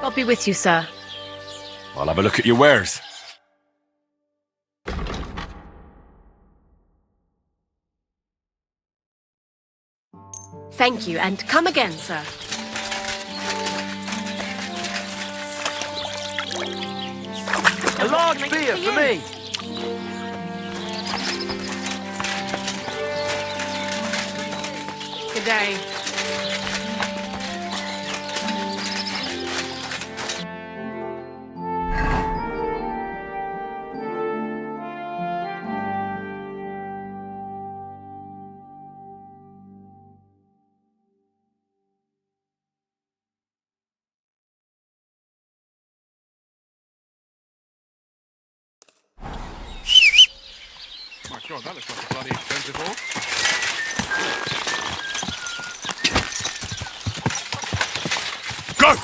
God be with you, sir. I'll have a look at your wares. Thank you, and come again, sir. A large beer for me. Good day. My God, that looks like a bloody expensive horse. Go!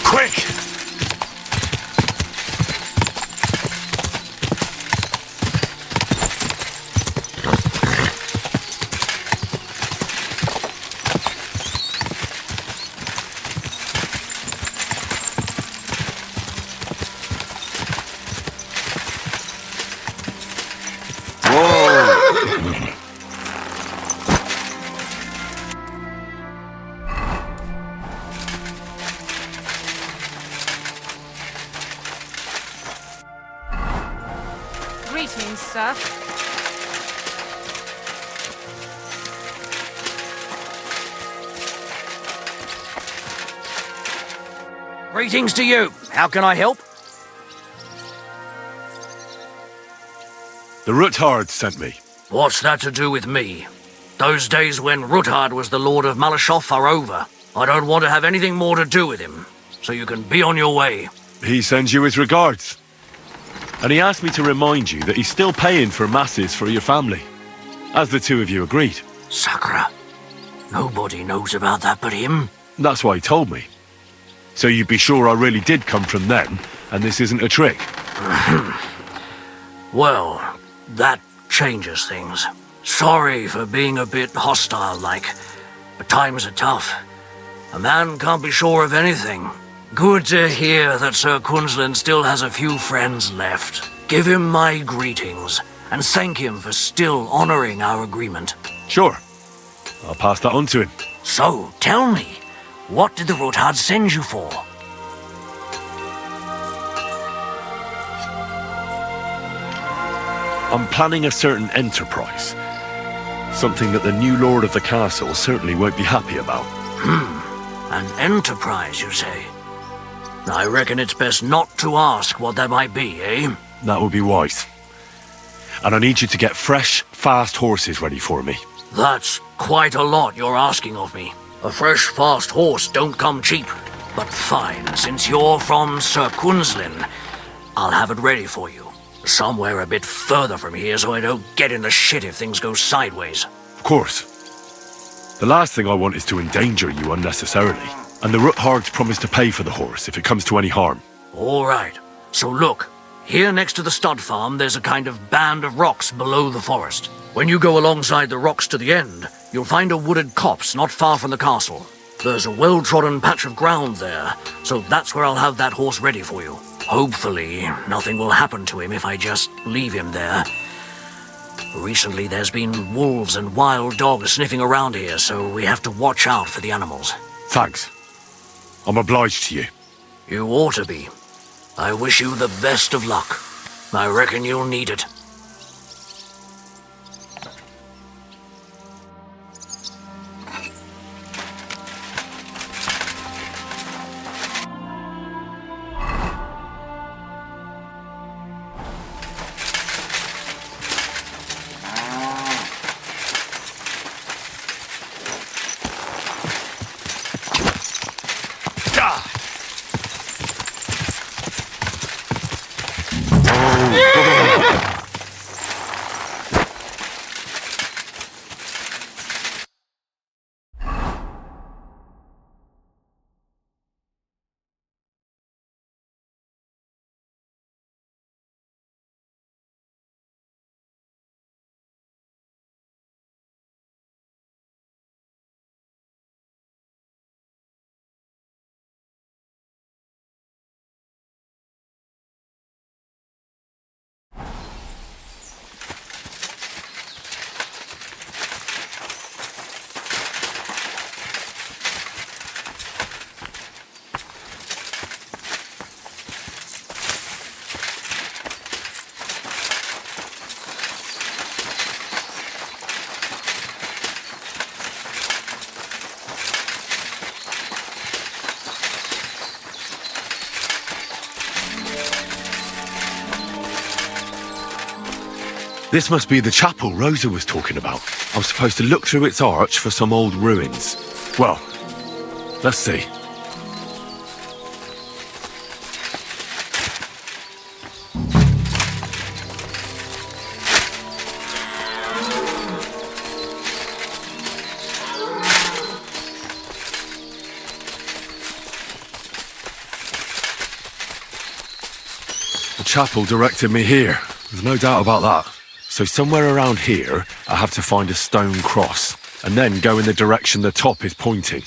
Quick! Greetings, sir. Greetings to you. How can I help? The Ruthard sent me. What's that to do with me? Those days when Ruthard was the Lord of Malashov are over. I don't want to have anything more to do with him, so you can be on your way. He sends you his regards. And he asked me to remind you that he's still paying for masses for your family, as the two of you agreed. Sakura. Nobody knows about that but him. That's why he told me. So you'd be sure I really did come from them, and this isn't a trick. Well, that changes things. Sorry for being a bit hostile-like, but times are tough. A man can't be sure of anything. Good to hear that Sir Quinlan still has a few friends left. Give him my greetings, and thank him for still honoring our agreement. Sure. I'll pass that on to him. So, tell me, what did the Ruthard send you for? I'm planning a certain enterprise. Something that the new lord of the castle certainly won't be happy about. An enterprise, you say? I reckon it's best not to ask what that might be, eh? That would be wise. And I need you to get fresh, fast horses ready for me. That's quite a lot you're asking of me. A fresh, fast horse don't come cheap. But fine, since you're from Sir Quinlan, I'll have it ready for you. Somewhere a bit further from here so I don't get in the shit if things go sideways. Of course. The last thing I want is to endanger you unnecessarily. And the Ruthards promise to pay for the horse if it comes to any harm. All right. So look, here next to the stud farm there's a kind of band of rocks below the forest. When you go alongside the rocks to the end, you'll find a wooded copse not far from the castle. There's a well-trodden patch of ground there, so that's where I'll have that horse ready for you. Hopefully, nothing will happen to him if I just leave him there. Recently, there's been wolves and wild dogs sniffing around here, so we have to watch out for the animals. Thanks. I'm obliged to you. You ought to be. I wish you the best of luck. I reckon you'll need it. This must be the chapel Rosa was talking about. I'm supposed to look through its arch for some old ruins. Well, let's see. The chapel directed me here. There's no doubt about that. So somewhere around here, I have to find a stone cross, and then go in the direction the top is pointing.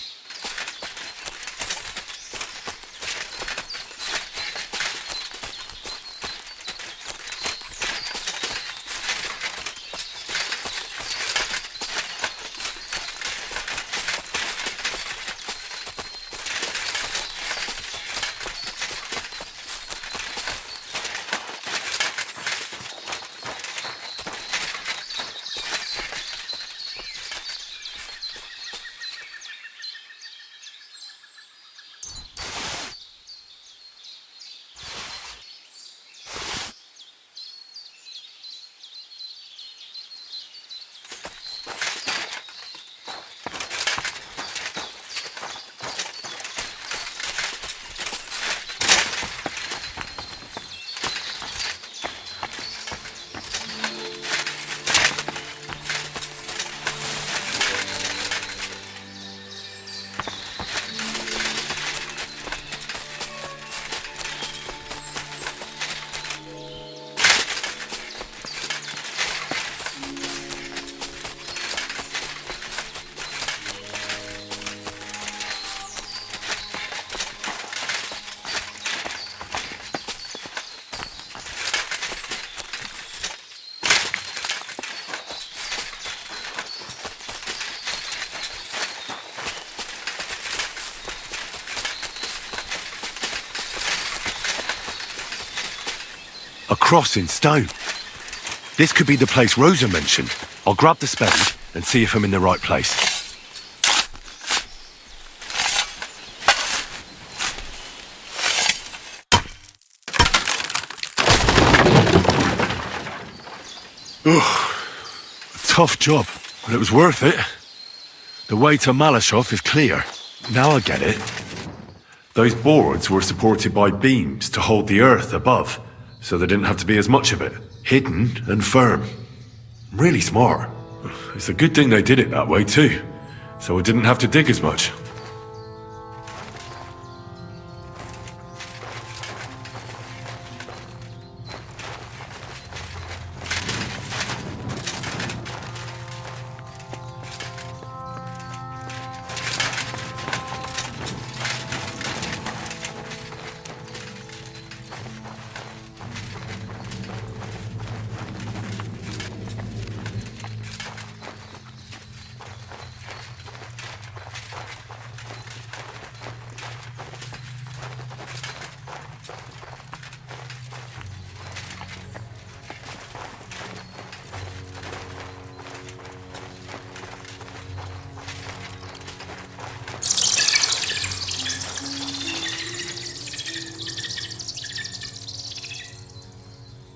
A cross in stone. This could be the place Rosa mentioned. I'll grab the spade and see if I'm in the right place. A tough job, but it was worth it. The way to Malashov is clear. Now I get it. Those boards were supported by beams to hold the earth above, so there didn't have to be as much of it. Hidden and firm. Really smart. It's a good thing they did it that way too, so I didn't have to dig as much.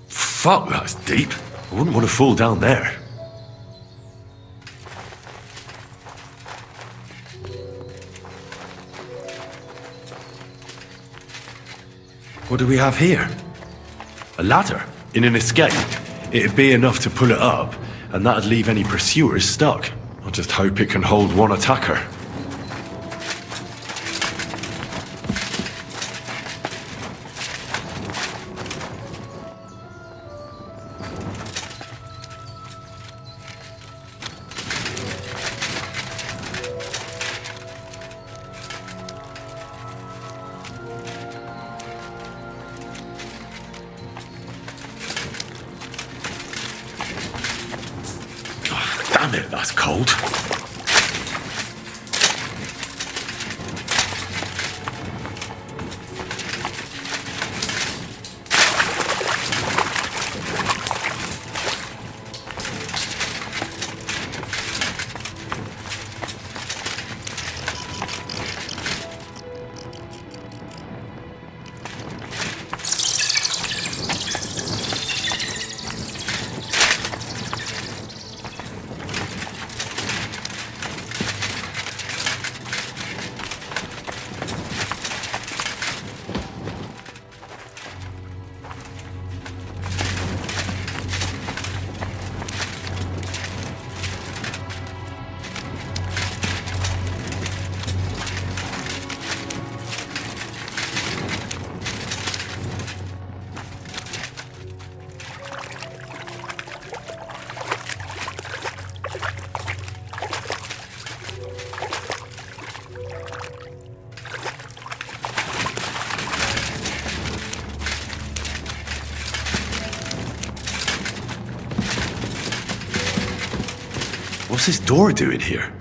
Fuck, that's deep. I wouldn't want to fall down there. What do we have here? A ladder? In an escape, it'd be enough to pull it up, and that'd leave any pursuers stuck. I just hope it can hold one attacker. Damn it, that's cold. What's this door doing here?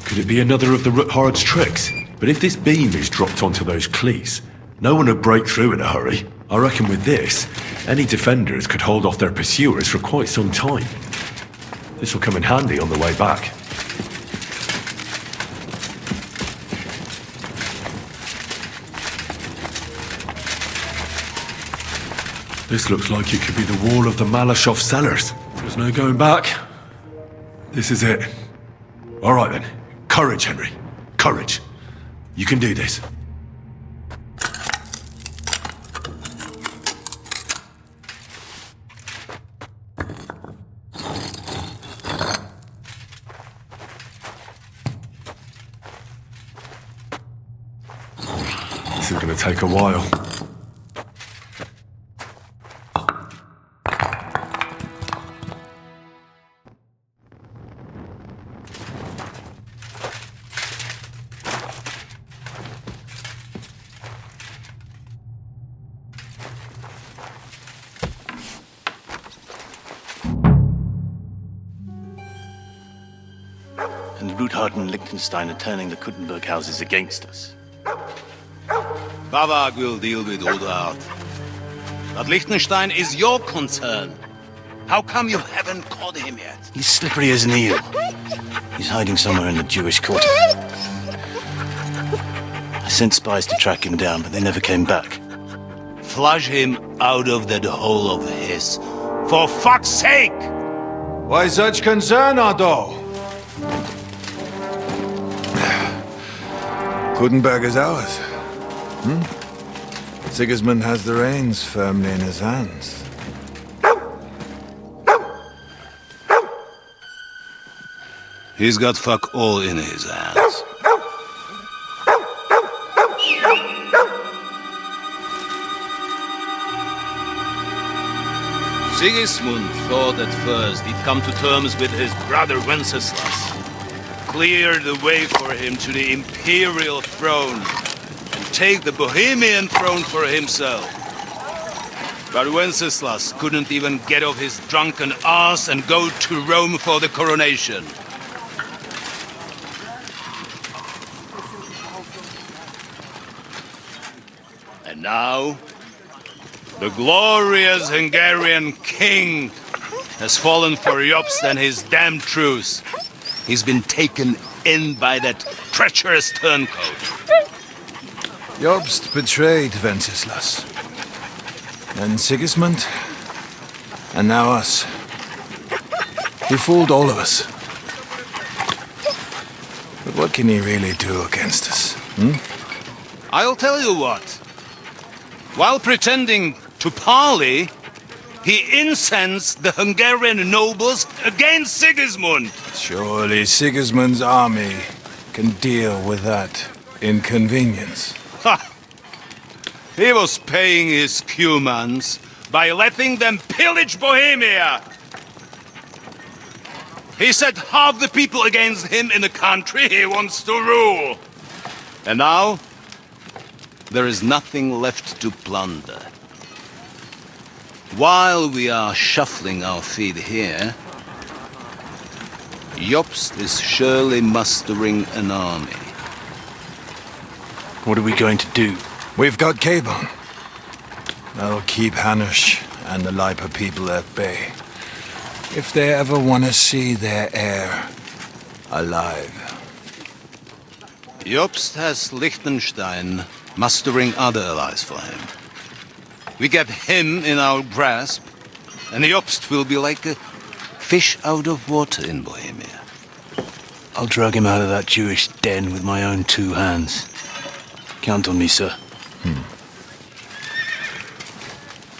Could it be another of the Roothard's tricks? But if this beam is dropped onto those cleats, no one would break through in a hurry. I reckon with this, any defenders could hold off their pursuers for quite some time. This will come in handy on the way back. This looks like it could be the wall of the Malashov cellars. There's no going back. This is it. All right then. Courage, Henry. Courage. You can do this. This is going to take a while. And Ruthard and Liechtenstein are turning the Kuttenberg houses against us. Bavag will deal with Ruthard. But Liechtenstein is your concern. How come you haven't caught him yet? He's slippery as an eel. He's hiding somewhere in the Jewish quarter. I sent spies to track him down, but they never came back. Flush him out of that hole of his. For fuck's sake! Why such concern, Otto? Kuttenberg is ours. Sigismund has the reins firmly in his hands. He's got fuck all in his hands. Sigismund thought at first he'd come to terms with his brother Wenceslas, clear the way for him to the imperial throne, and take the Bohemian throne for himself. But Wenceslas couldn't even get off his drunken ass and go to Rome for the coronation. And now, the glorious Hungarian king has fallen for Jobst and his damned truce. He's been taken in by that treacherous turncoat. Jobst betrayed Wenceslas. Then Sigismund. And now us. He fooled all of us. But what can he really do against us? I'll tell you what. While pretending to parley, he incensed the Hungarian nobles against Sigismund. Surely Sigismund's army can deal with that inconvenience. Ha! He was paying his Cumans by letting them pillage Bohemia. He set half the people against him in the country he wants to rule. And now, there is nothing left to plunder. While we are shuffling our feet here, Jobst is surely mustering an army. What are we going to do? We've got Cabon. That'll keep Hanush and the Lipa people at bay. If they ever want to see their heir alive. Jobst has Liechtenstein mustering other allies for him. We get him in our grasp, and Jobst will be like a fish out of water in Bohemia. I'll drag him out of that Jewish den with my own two hands. Count on me, sir.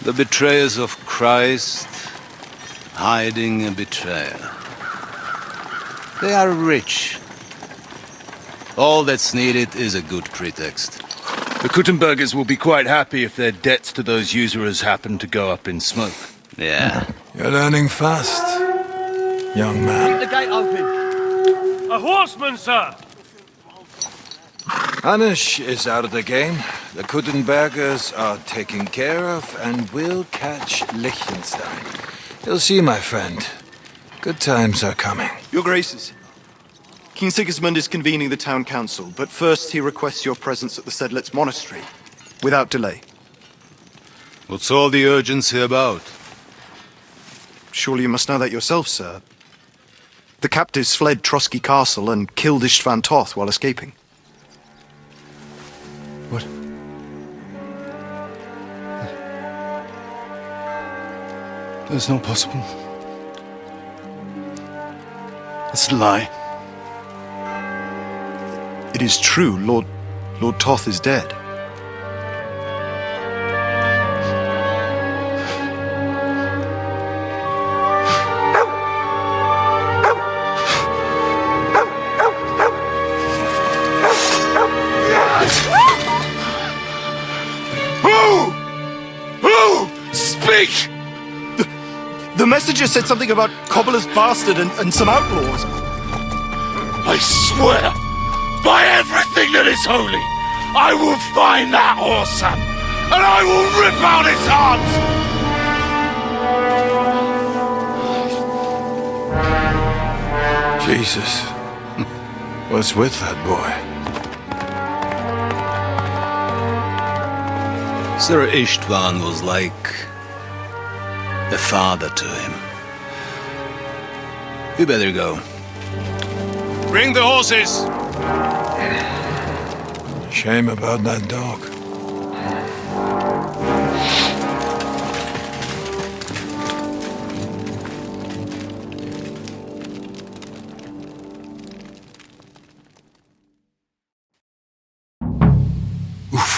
The betrayers of Christ, hiding a betrayer. They are rich. All that's needed is a good pretext. The Kuttenbergers will be quite happy if their debts to those usurers happen to go up in smoke. Yeah. You're learning fast, young man. The gate open. A horseman, sir! Hanush is out of the game. The Kuttenbergers are taken care of, and we'll catch Liechtenstein. You'll see, my friend. Good times are coming. Your Graces, King Sigismund is convening the town council, but first he requests your presence at the Sedlitz monastery, without delay. What's all the urgency about? Surely you must know that yourself, sir. The captives fled Trotsky Castle and killed Istvan Toth while escaping. What? That's not possible. That's a lie. It is true, Lord Toth is dead. Speak! The messenger said something about Cobbler's bastard and some outlaws. I swear, by everything that is holy, I will find that whoreson, and I will rip out his heart! Jesus. What's with that boy? Sir Istvan was like a father to him. You better go. Bring the horses! Shame about that dog.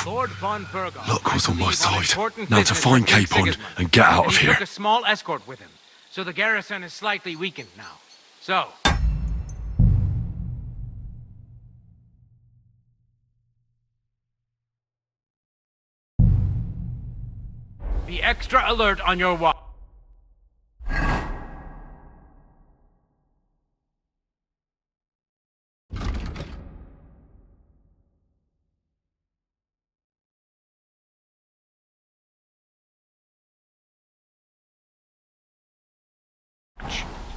Lord von Burgos. Luck was on my side. Important Now to business find with King Capon Sigismund. and get out And of he here. took a small escort with him, so the garrison is slightly weakened now. So, be extra alert on your watch.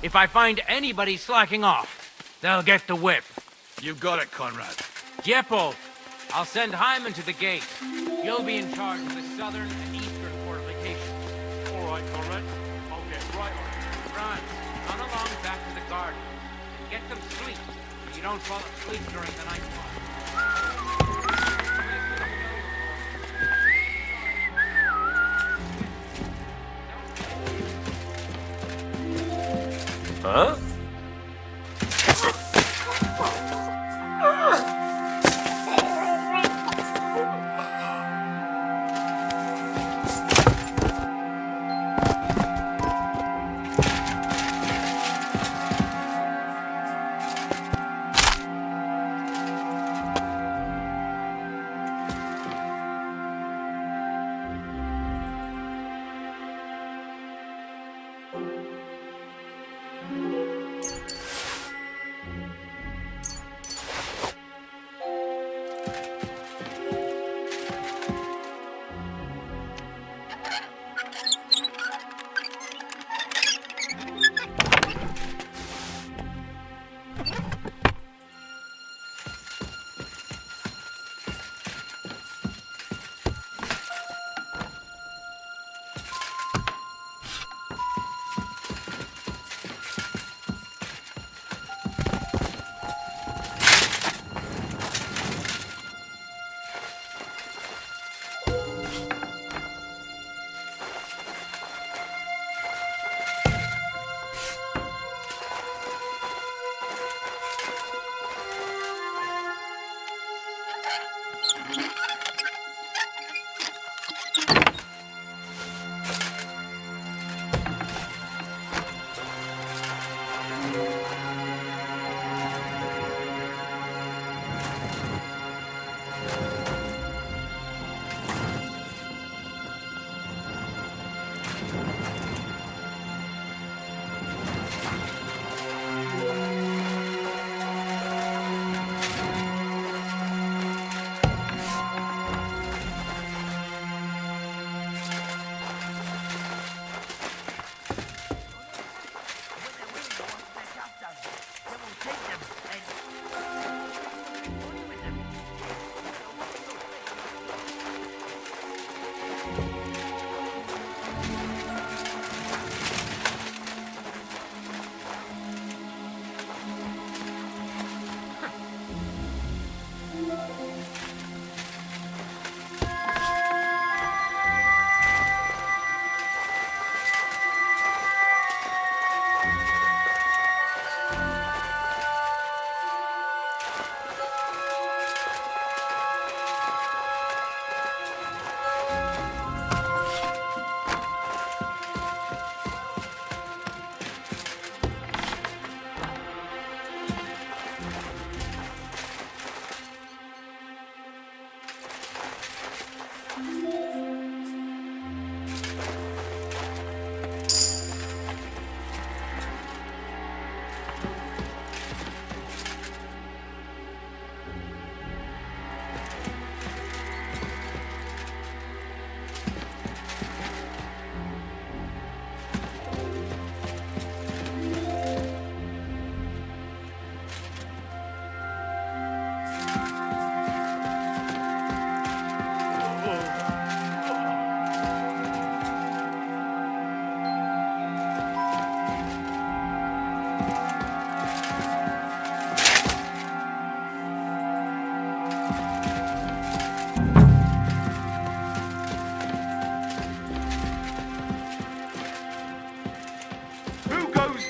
If I find anybody slacking off, they'll get the whip. You got it, Conrad. Jeppo, I'll send Hyman to the gate. You'll be in charge of the southern and eastern fortifications. All right, Conrad. I'll get right on it. Franz, run along back to the garden. Get them sleep, so you don't fall asleep during the night watch. Huh?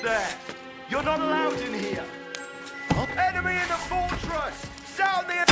there? You're not allowed in here. Enemy in the fortress! Sound the...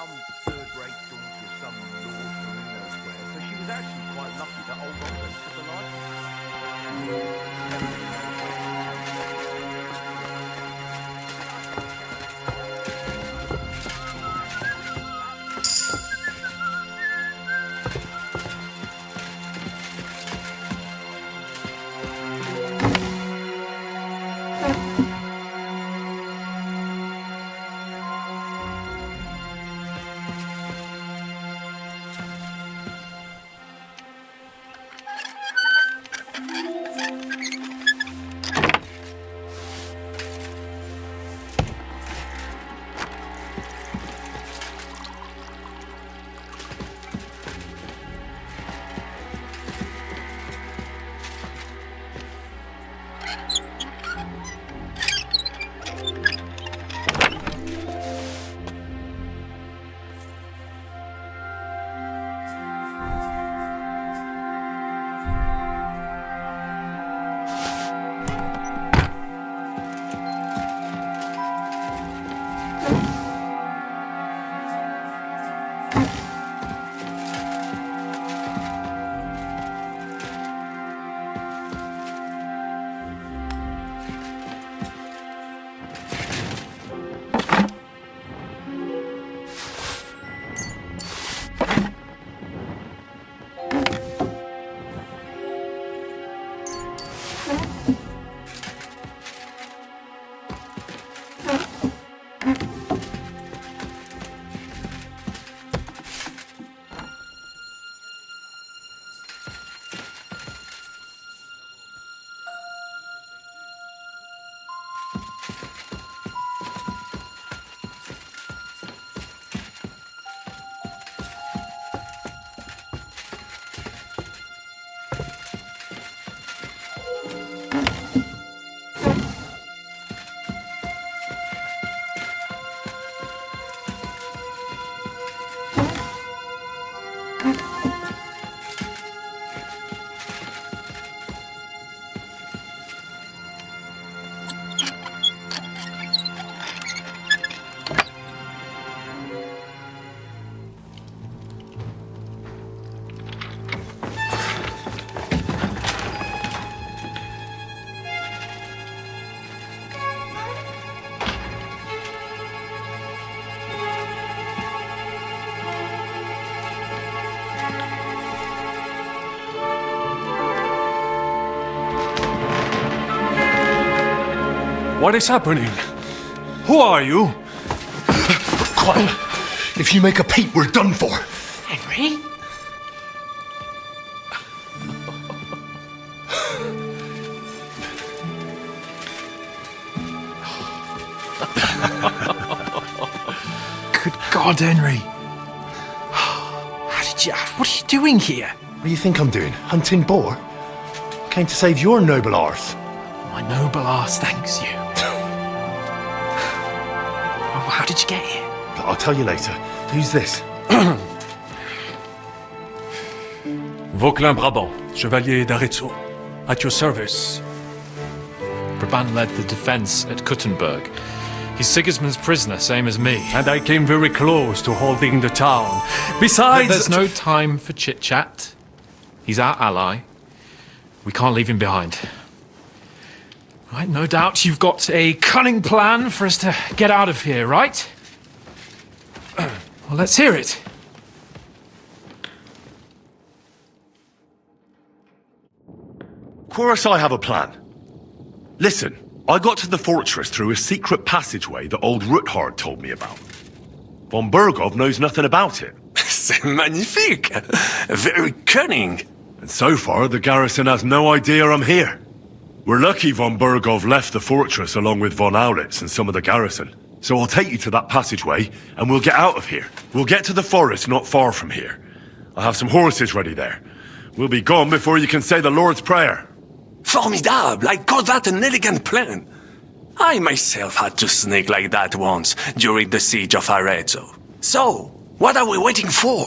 some third-rate daughter of some lord from who knows where, so she was actually quite lucky that old Otto took her life. What is happening? Who are you? Quiet. If you make a peep, we're done for. Henry? Good God, Henry. How did you... What are you doing here? What do you think I'm doing? Hunting boar? Came to save your noble arse. My noble arse thanks you. Oh, how did you get here? I'll tell you later. Who's this? Vauquelin Brabant, Chevalier d'Arezzo. At your service. Brabant led the defense at Kuttenberg. He's Sigismund's prisoner, same as me. And I came very close to holding the town. Besides... There's no time for chit-chat. He's our ally. We can't leave him behind. Right, no doubt you've got a cunning plan for us to get out of here, right? Well, let's hear it. Of course I have a plan. Listen, I got to the fortress through a secret passageway that old Ruthard told me about. Von Bergov knows nothing about it. C'est magnifique! Very cunning. And so far, the garrison has no idea I'm here. We're lucky von Bergov left the fortress along with von Aulitz and some of the garrison. So I'll take you to that passageway, and we'll get out of here. We'll get to the forest not far from here. I have some horses ready there. We'll be gone before you can say the Lord's Prayer. Formidable! I call that an elegant plan. I myself had to sneak like that once during the siege of Arezzo. So, what are we waiting for?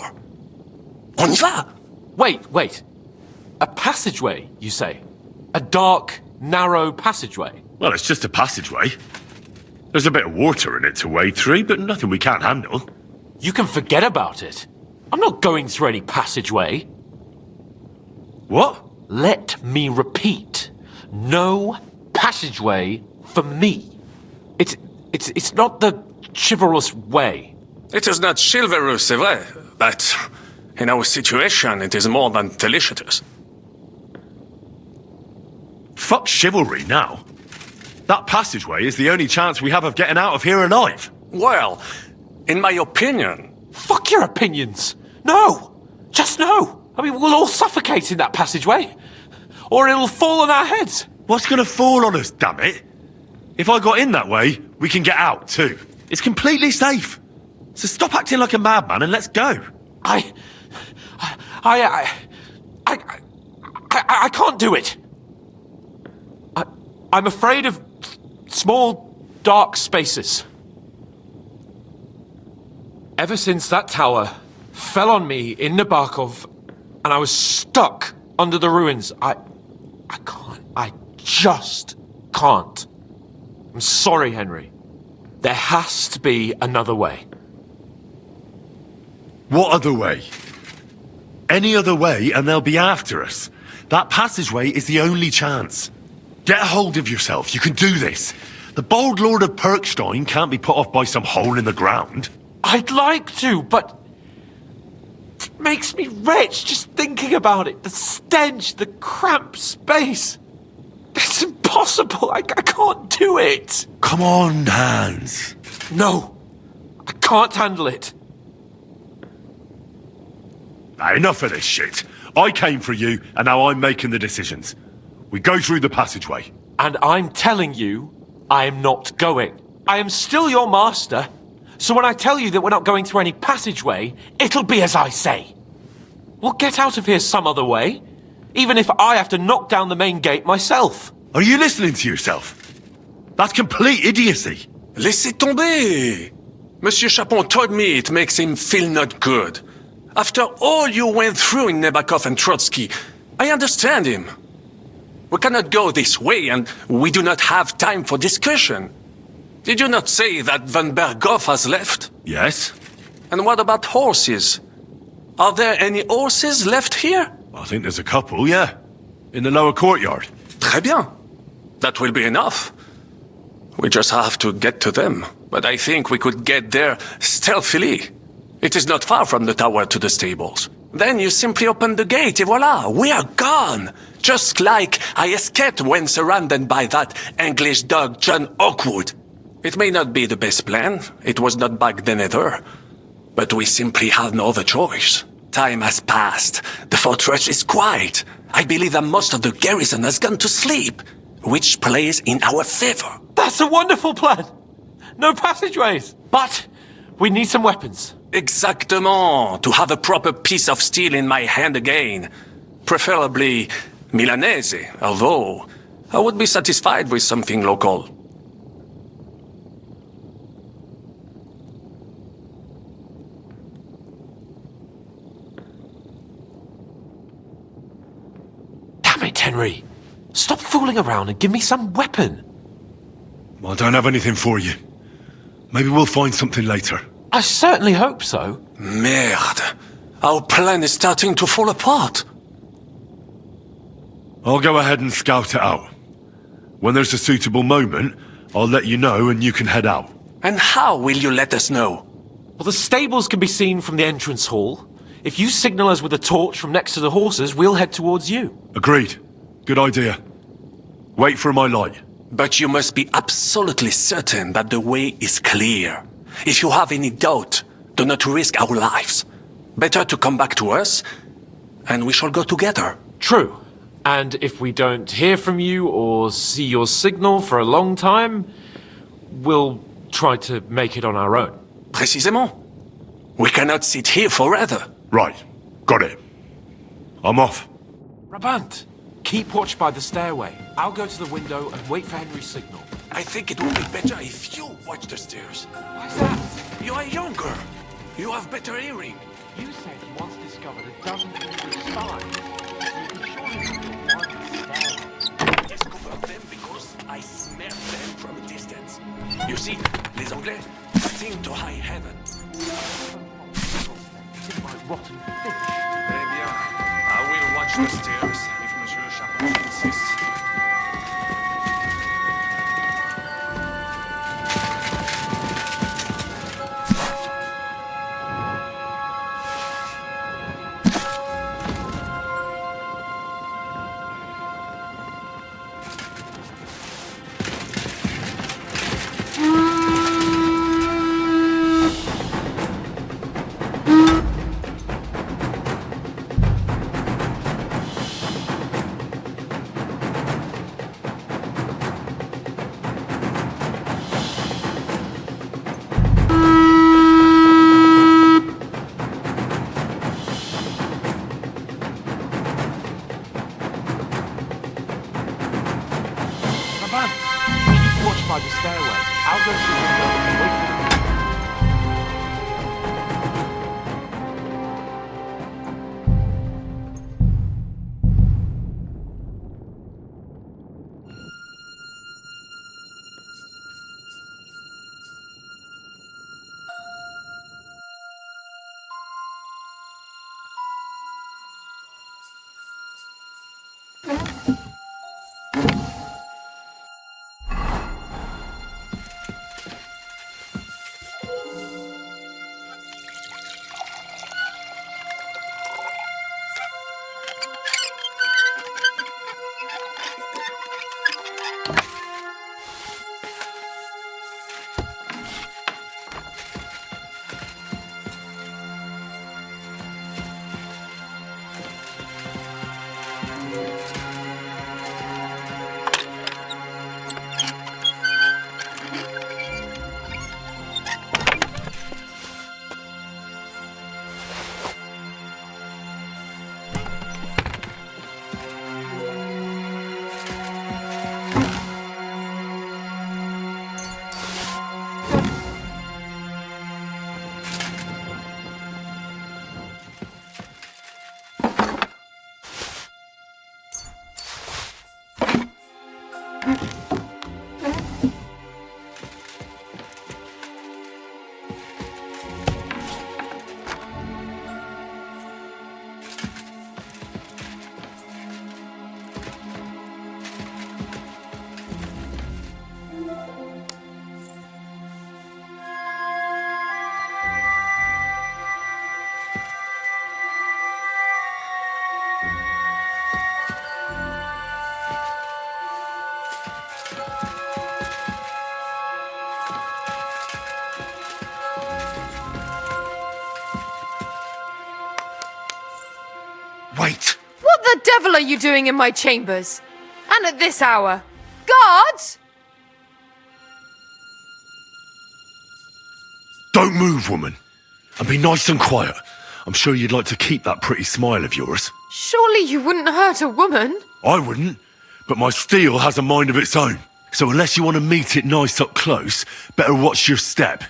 On y va! Wait. A passageway, you say? A dark, narrow passageway? Well, it's just a passageway. There's a bit of water in it to wade through, but nothing we can't handle. You can forget about it. I'm not going through any passageway. What? Let me repeat. No passageway for me. It's not the chivalrous way. It is not chivalrous, c'est vrai, but in our situation, it is more than delicious. Fuck chivalry now. That passageway is the only chance we have of getting out of here alive. Well, in my opinion... Fuck your opinions! No! Just no! I mean, we'll all suffocate in that passageway. Or it'll fall on our heads. What's gonna fall on us, damn it? If I got in that way, we can get out too. It's completely safe. So stop acting like a madman and let's go. I can't do it. I'm afraid of small, dark spaces. Ever since that tower fell on me in Nabokov and I was stuck under the ruins, I can't. I just can't. I'm sorry, Henry. There has to be another way. What other way? Any other way and they'll be after us. That passageway is the only chance. Get a hold of yourself. You can do this. The bold Lord of Perkstein can't be put off by some hole in the ground. I'd like to, but it makes me wretched just thinking about it. The stench, the cramped space. It's impossible. I can't do it. Come on, Hans. No, I can't handle it. Enough of this shit. I came for you, and now I'm making the decisions. We go through the passageway. And I'm telling you, I am not going. I am still your master. So when I tell you that we're not going through any passageway, it'll be as I say. We'll get out of here some other way, even if I have to knock down the main gate myself. Are you listening to yourself? That's complete idiocy. Laissez tomber! Monsieur Chapon told me it makes him feel not good. After all you went through in Nabokov and Trotsky, I understand him. We cannot go this way, and we do not have time for discussion. Did you not say that Van Berghoff has left? Yes. And what about horses? Are there any horses left here? I think there's a couple, yeah. In the lower courtyard. Très bien. That will be enough. We just have to get to them. But I think we could get there stealthily. It is not far from the tower to the stables. Then you simply open the gate, et voila, we are gone! Just like I escaped when surrounded by that English dog John Oakwood. It may not be the best plan, it was not back then either. But we simply have no other choice. Time has passed, the fortress is quiet. I believe that most of the garrison has gone to sleep, which plays in our favor. That's a wonderful plan! No passageways! But we need some weapons. Exactement, to have a proper piece of steel in my hand again. Preferably Milanese, although I would be satisfied with something local. Damn it, Henry. Stop fooling around and give me some weapon. I don't have anything for you. Maybe we'll find something later. I certainly hope so. Merde. Our plan is starting to fall apart. I'll go ahead and scout it out. When there's a suitable moment, I'll let you know and you can head out. And how will you let us know? Well, the stables can be seen from the entrance hall. If you signal us with a torch from next to the horses, we'll head towards you. Agreed. Good idea. Wait for my light. But you must be absolutely certain that the way is clear. If you have any doubt, do not risk our lives. Better to come back to us, and we shall go together. True. And if we don't hear from you or see your signal for a long time, we'll try to make it on our own. Précisément. We cannot sit here forever. Right. Got it. I'm off. Brabant, keep watch by the stairway. I'll go to the window and wait for Henry's signal. I think it would be better if you watch the stairs. Why's that? You are younger. You have better hearing. You said you once discovered a dozen English spies. You can surely remember one stairway. I discovered them because I smelled them from a distance. You see, les Anglais sing to high heaven. smelling like rotten fish. Eh bien, I will watch the stairs if Monsieur Chapeau insists. Raban, you can watch by the stairway. I'll go to the window and wait for you. Wait! What the devil are you doing in my chambers? And at this hour? Guards! Don't move, woman. And be nice and quiet. I'm sure you'd like to keep that pretty smile of yours. Surely you wouldn't hurt a woman? I wouldn't, but my steel has a mind of its own. So unless you want to meet it nice up close, better watch your step.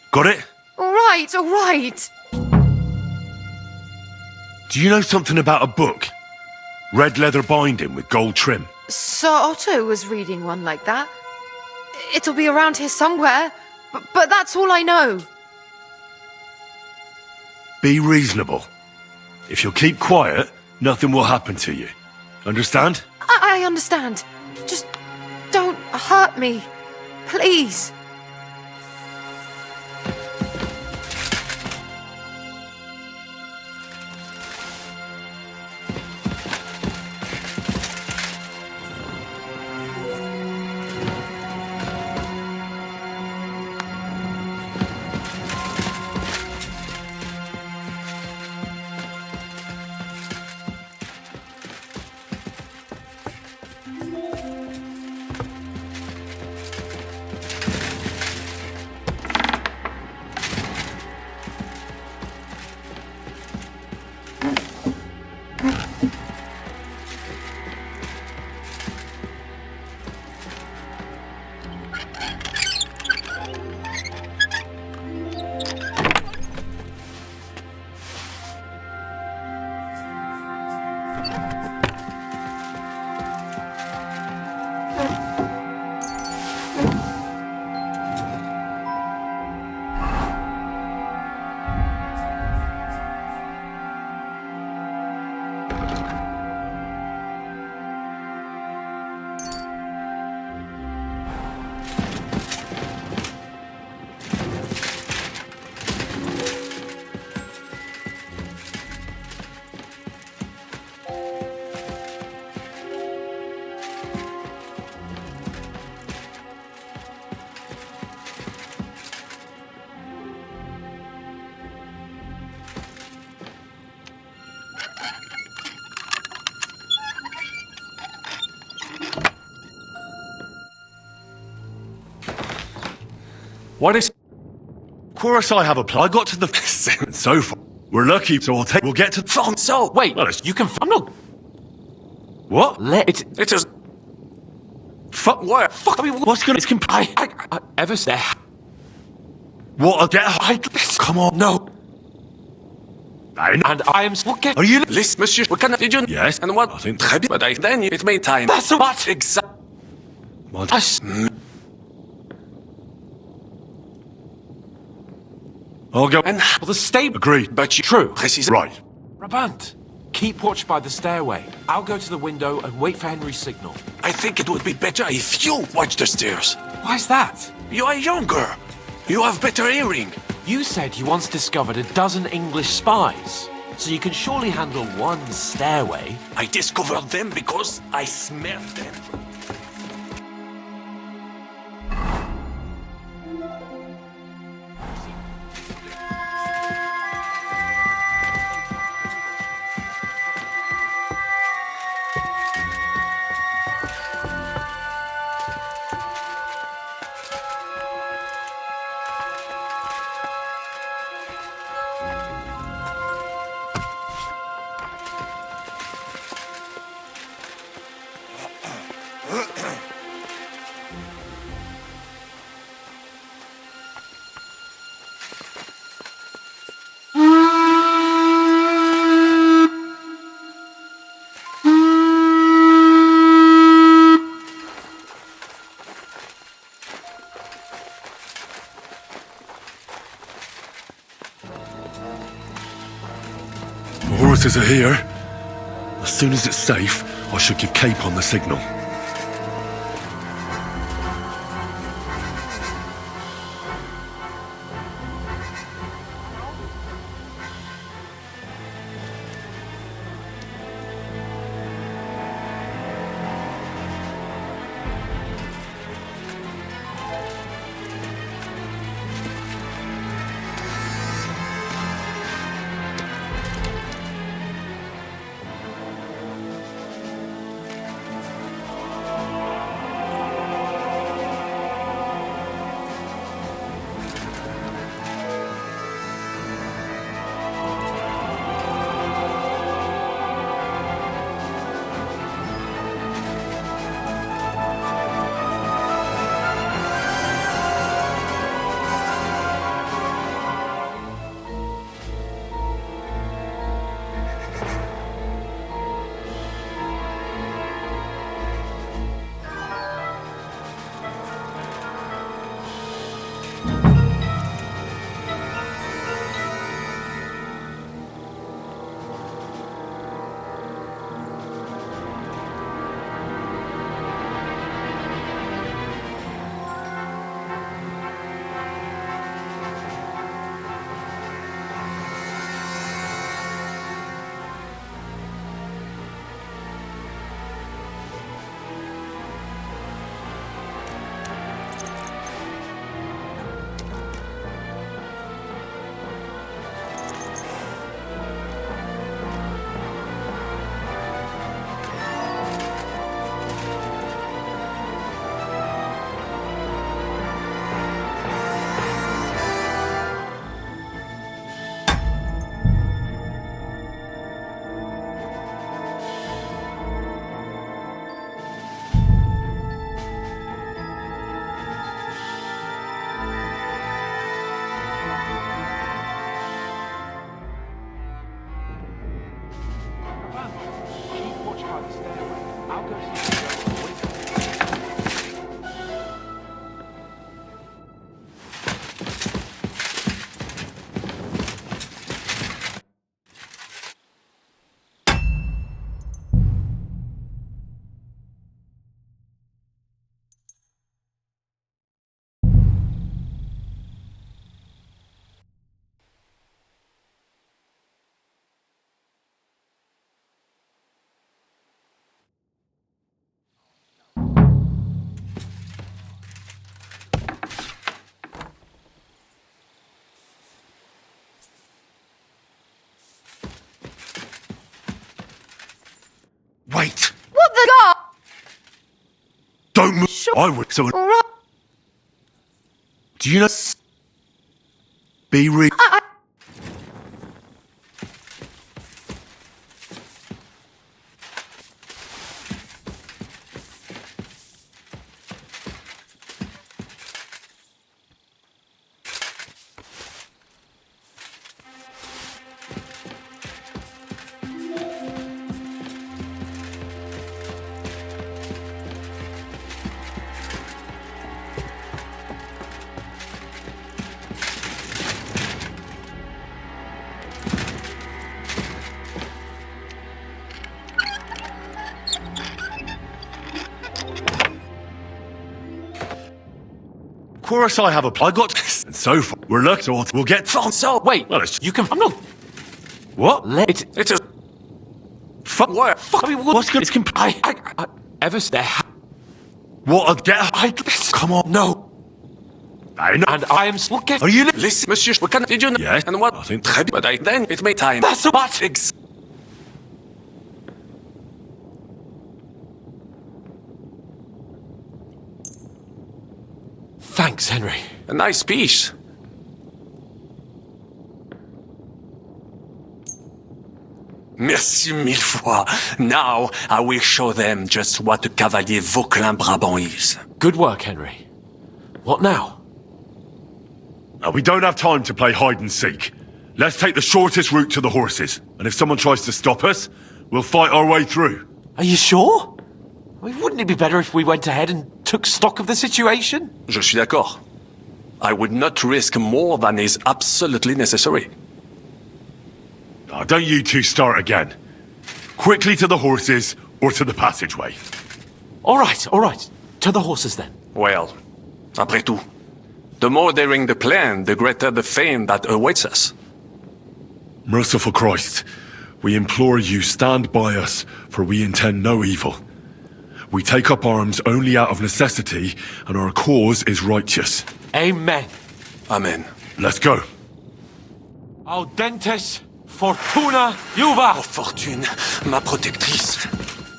Got it? All right, all right. Do you know something about a book? Red leather binding with gold trim. Sir Otto was reading one like that. It'll be around here somewhere, but that's all I know. Be reasonable. If you'll keep quiet, nothing will happen to you. Understand? I understand. Just don't hurt me. Please. Why does... Of course I have a plan. I got to the... so far. We're lucky, so we'll get to... So, Wait, Well, it's- you can... I'm not... What? Let it... it is. Fuck. What? Fuck, I mean, What's gonna... It's I ever say... What? I'll get... Come on. No. I know. And I am... What get... Are you... Listen, monsieur, we cannot... Did you... Yes. And what? Nothing. Très bien. But then it made time. That's what... Exactly. What? I'll go... And Well, the stable... Agreed. but you... True. Précis. Right. Rabant, keep watch by the stairway. I'll go to the window and wait for Henry's signal. I think it would be better if you watch the stairs. Why's that? You are younger. You have better hearing. You said you once discovered a dozen English spies. So you can surely handle one stairway. I discovered them because I smelled them. The horses are here. As soon as it's safe, I should give Cape on the signal. Keep watch by the stairway. I'll go to the window and wait. Wait! What the god? Don't move! I would, so... Alright. Do you know... Be re- Of course I have a plug. Got and so far. We're lucky. We'll get So Wait, Well, it's- you can. I'm not. what? it's a Fuck. where? I mean, what? What's good? It's I ever there. What? I'll get. Come on. No. I know. And I am. What get? Are you? Listen, monsieur, we can did you know? Yes. And what? I think- Très bien, but then it may time. That's a what? Thanks, Henry. A nice piece. Merci mille fois. Now I will show them just what a cavalier Vauquelin Brabant is. Good work, Henry. What now? We don't have time to play hide and seek. Let's take the shortest route to the horses. And if someone tries to stop us, we'll fight our way through. Are you sure? I mean, wouldn't it be better if we went ahead and took stock of the situation? Je suis d'accord. I would not risk more than is absolutely necessary. Oh, don't you two start again. Quickly to the horses or to the passageway. All right. To the horses then. Well, après tout, the more daring the plan, the greater the fame that awaits us. Merciful Christ, we implore you stand by us, for we intend no evil. We take up arms only out of necessity, and our cause is righteous. Amen. Amen. Let's go. Audentes fortuna juva. Oh, Fortune, ma protectrice.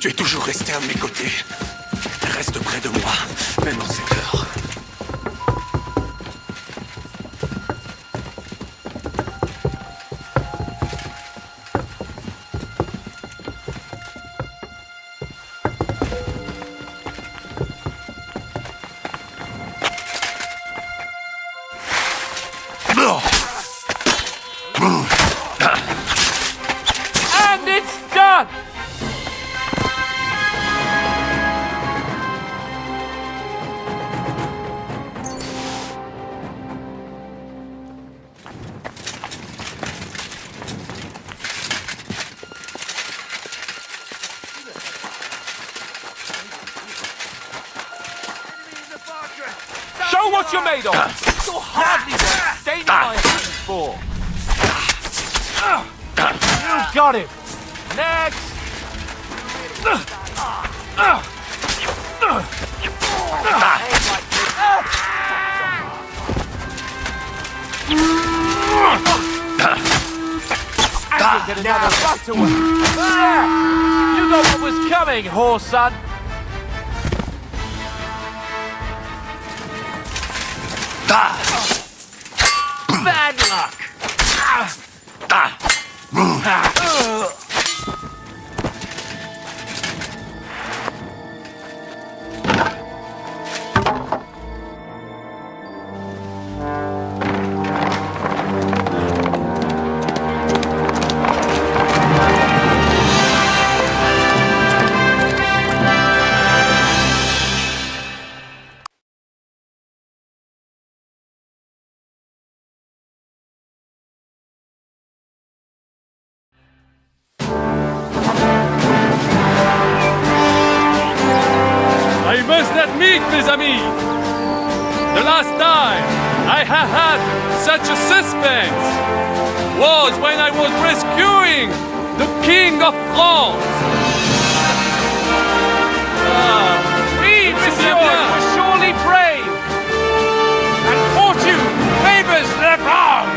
Tu es toujours restée à mes côtés. Reste près de moi, même en cette heure. And it's done! Show what you're made of. You're hardly worth staining my hands for. You got him. Next. I can get another butt away. There. You know what was coming, horse son. Bad luck. I must admit, mes amis, the last time I have had such a suspense was when I was rescuing the King of France. Oui, monsieur, you were surely brave. And fortune favors the brave.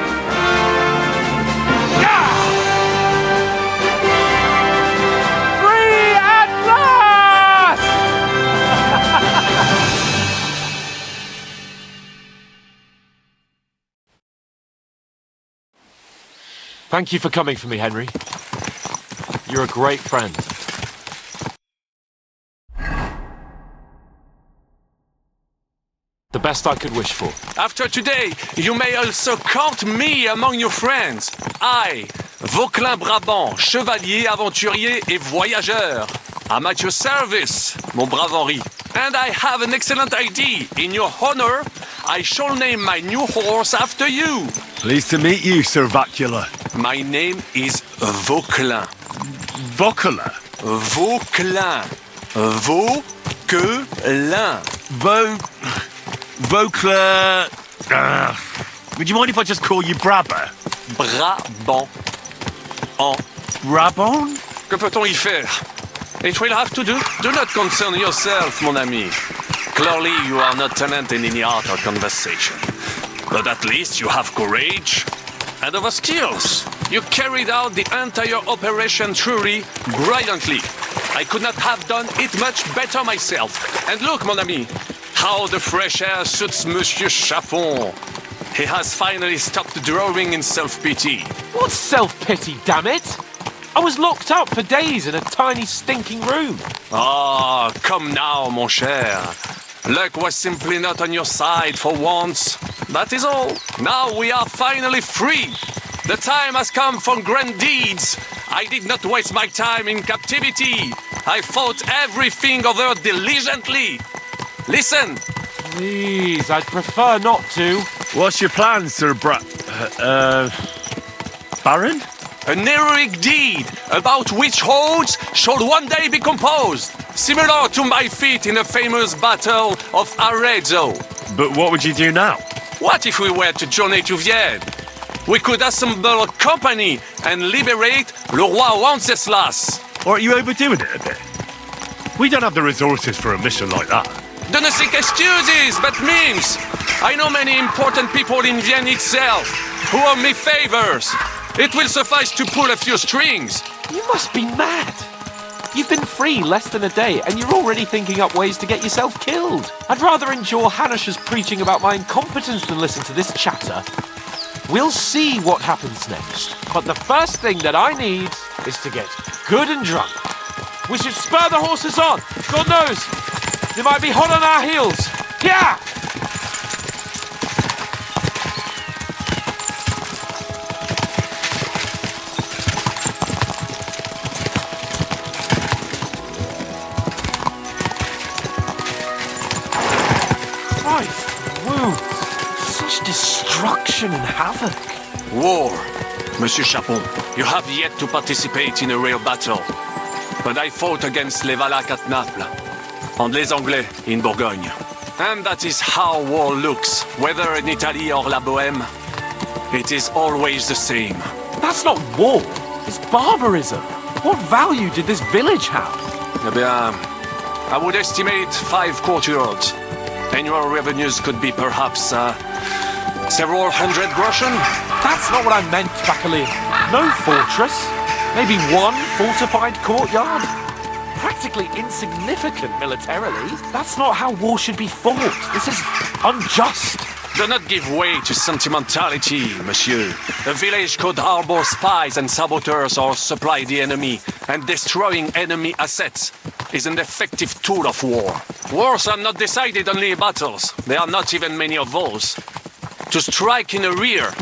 Free at last! Thank you for coming for me, Henry. You're a great friend. The best I could wish for. After today, you may also count me among your friends. I, Vauquelin Brabant, chevalier, aventurier et voyageur. I'm at your service, mon brave Henri. And I have an excellent idea. In your honor, I shall name my new horse after you. Pleased to meet you, Sir Vacula. My name is Vauquelin. Vauquelin? Vauquelin. Vauquelin. Vauquelin... would you mind if I just call you Brabber? Brabant. En Brabant? Que peut-on y faire? It will have to do. Do not concern yourself, mon ami. Clearly, you are not talented in the art of conversation. But at least you have courage and other skills. You carried out the entire operation truly brilliantly. I could not have done it much better myself. And look, mon ami, how the fresh air suits Monsieur Chapon. He has finally stopped drawing in self-pity. What self-pity, damn it? I was locked up for days in a tiny stinking room. Ah, come now, mon cher. Luck was simply not on your side for once. That is all. Now we are finally free. The time has come for grand deeds. I did not waste my time in captivity. I fought everything over diligently. Listen. Please, I'd prefer not to. What's your plan, Sir Baron? An heroic deed about which odes shall one day be composed, similar to my feat in the famous Battle of Arezzo. But what would you do now? What if we were to journey to Vienne? We could assemble a company and liberate Le Roi Wenceslas. Or are you overdoing it a bit? We don't have the resources for a mission like that. De ne sais qu'excuses, but means. I know many important people in Vienne itself who owe me favors. It will suffice to pull a few strings. You must be mad. You've been free less than a day, and you're already thinking up ways to get yourself killed. I'd rather endure Hanish's preaching about my incompetence than listen to this chatter. We'll see what happens next. But the first thing that I need is to get good and drunk. We should spur the horses on. God knows, they might be hot on our heels. Yeah! Destruction and havoc. War. Monsieur Chapon, you have yet to participate in a real battle. But I fought against les Valaques at Naples, and les Anglais in Bourgogne. And that is how war looks, whether in Italy or La Bohème. It is always the same. That's not war. It's barbarism. What value did this village have? Eh bien, I would estimate 5 courtyards. Annual revenues could be perhaps, several hundred groschen? That's not what I meant, Bacalin. No fortress. Maybe one fortified courtyard. Practically insignificant militarily. That's not how war should be fought. This is unjust. Do not give way to sentimentality, monsieur. A village could harbor spies and saboteurs or supply the enemy, and destroying enemy assets is an effective tool of war. Wars are not decided only in battles. There are not even many of those. To strike in the rear,